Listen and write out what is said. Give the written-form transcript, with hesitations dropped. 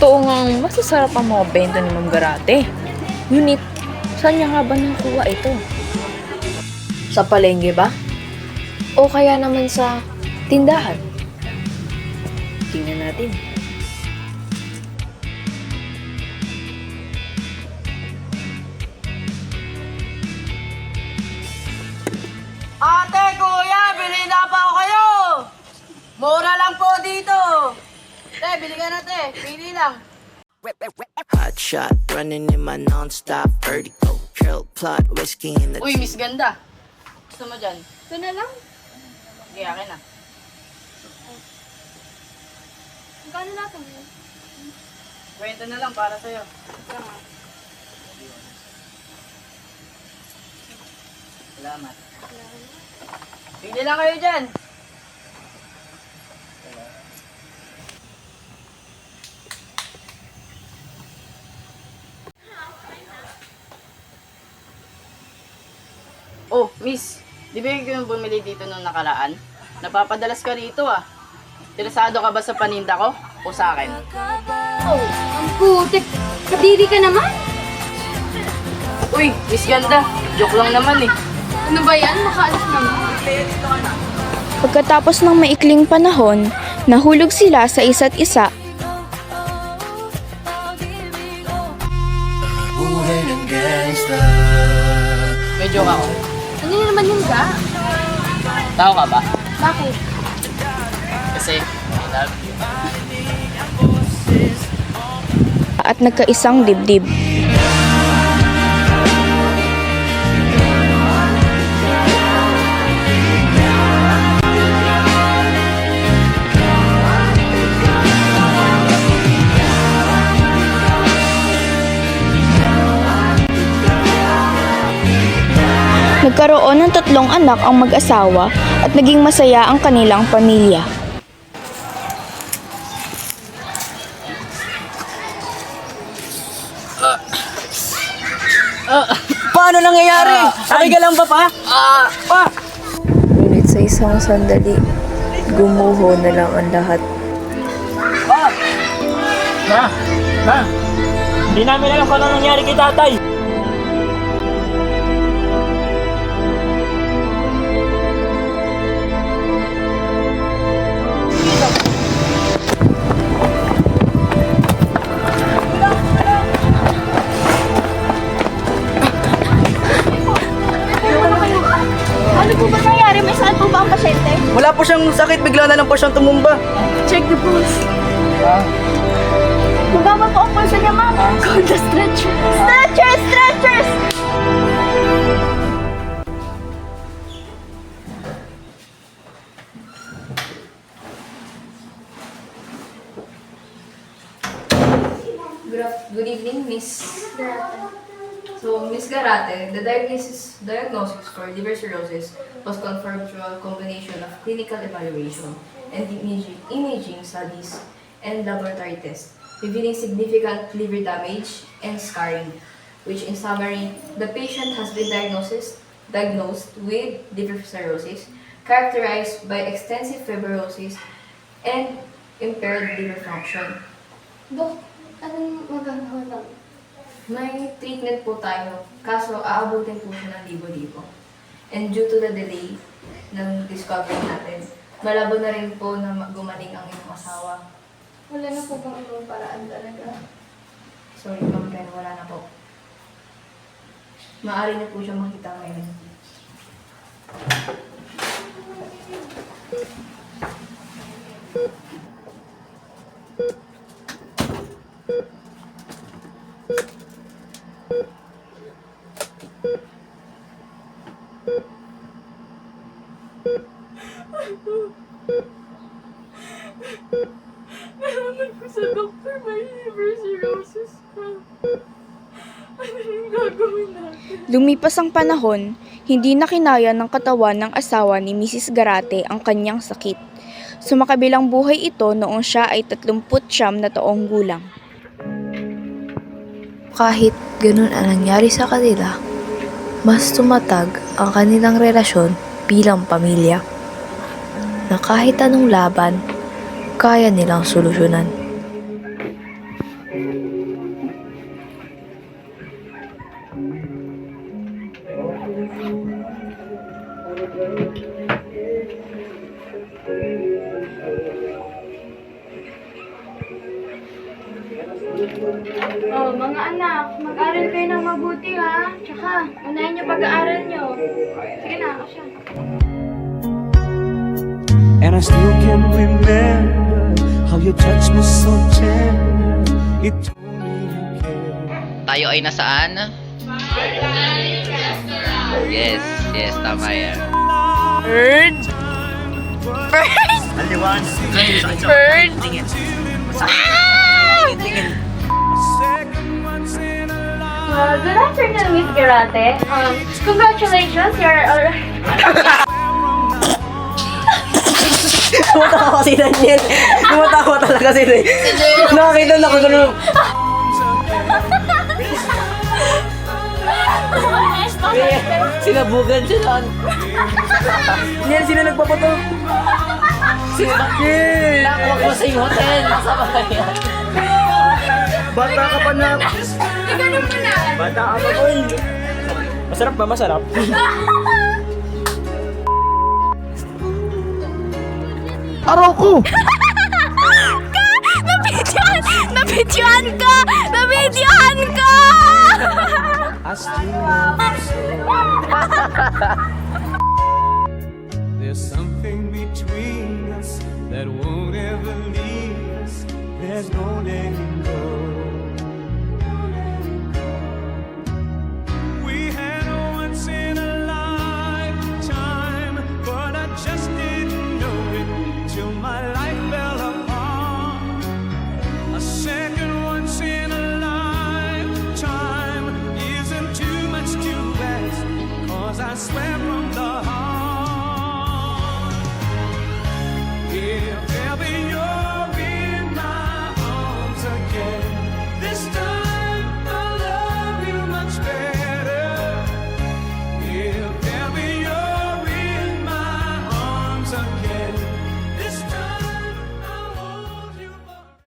Totoo ngang masasarap ang mga bento ni Ma'am Garate. Ngunit, saan niya nga ba nakuha ito? Sa palengke ba? O kaya naman sa tindahan? Tingnan natin. Ate, kuya, bili na pa ako kayo! Mura lang po dito! Te, bili ka na, te. Pili lang. Hot shot, running in my non-stop vertigo. Trail plot, whiskey in the Uy, Miss Ganda. Gusto mo dyan? Ito na lang. Sige, akin na. Magkano natin? Kwento na lang para sa'yo. Salamat. Pili lang kayo dyan. Oh, miss. Di ba yung bumili dito nung nakaraan? Napapadalas ka rito ah. Interesado ka ba sa paninda ko o sa akin? Oh, ang putik. Kadiri ka naman. Uy, Miss Ganda. Joke lang naman eh. Ano ba yan? Makaalis naman. Pagkatapos ng maikling panahon, nahulog sila sa isa't isa. Buhay ng gangsta. May joke ako. Ano yun naman yun ka? Tao ka ba? Bakit? Kasi, I love you. At nagkaisang dibdib. Nagkaroon ng 3 anak ang mag-asawa at naging masaya ang kanilang pamilya. Paano nangyayari? Sakay ka lang ba pa? Pa! Ngunit sa isang sandali, gumuho na lang ang lahat. Pa! Ma! Hindi namin alam kung ano nangyari kay tatay. Ano po ba nangyari? May saan po ba ang pasyente? Wala po siyang sakit, bigla na lang po siyang tumumba. Check the pulse. Mababa po ang pulse niya, ma'am. Call the stretcher. Stretchers! Stretchers! Good evening, Miss. So, Miss Garate, the diagnosis for liver cirrhosis was confirmed through a combination of clinical evaluation and imaging studies and laboratory tests, revealing significant liver damage and scarring, which in summary, the patient has been diagnosed with liver cirrhosis, characterized by extensive fibrosis and impaired liver function. Dok, anong magagawa lang? May treatment po tayo, kaso aabutin po siya ng libo-libo. And due to the delay ng discovery natin, malabo na rin po na gumaling ang iyong asawa. Wala na po bang ibang paraan talaga? Sorry ma'am, pero wala na po. Maaari na po siya makita ngayon. Nalaman ko sa doktor may liver cirrhosis ka. Ano yung gagawin natin? Lumipas ang panahon, hindi na kinaya ng katawan ng asawa ni Mrs. Garate ang kanyang sakit. Sumakabilang buhay ito noong siya ay 39 na taong gulang. Kahit ganun ang nangyari sa kanila, mas tumatag ang kanilang relasyon bilang pamilya, na kahit anong laban, kaya nilang solusyonan. Oh, mga anak, mag-aral kayo ng mabuti ha. Tsaka, unahin niyo pag-aaral niyo. Sige na, ako siya. And I still can remember how you touched me so tender. It told me you cared. Tayo ay nasaan? Yes, yes, tama yan. Good afternoon, Miss Garate. Congratulations, you're already... Tumatawa si Daniel. Tumatawa talaga si Daniel. Nakakita na ako ganun. Sinabugan siya doon. Daniel, sino nagpapato? Sino ba? Nakuha ko sa yung hotel. Masama ka yan. Bata ka pa na. Ganun mo na. Bata ka pa, boy. Masarap ba? Masarap? Araw ko! Nabidyohan ka! Nabidyohan ka! I still love you so. There's something between us that won't ever leave us. There's no letting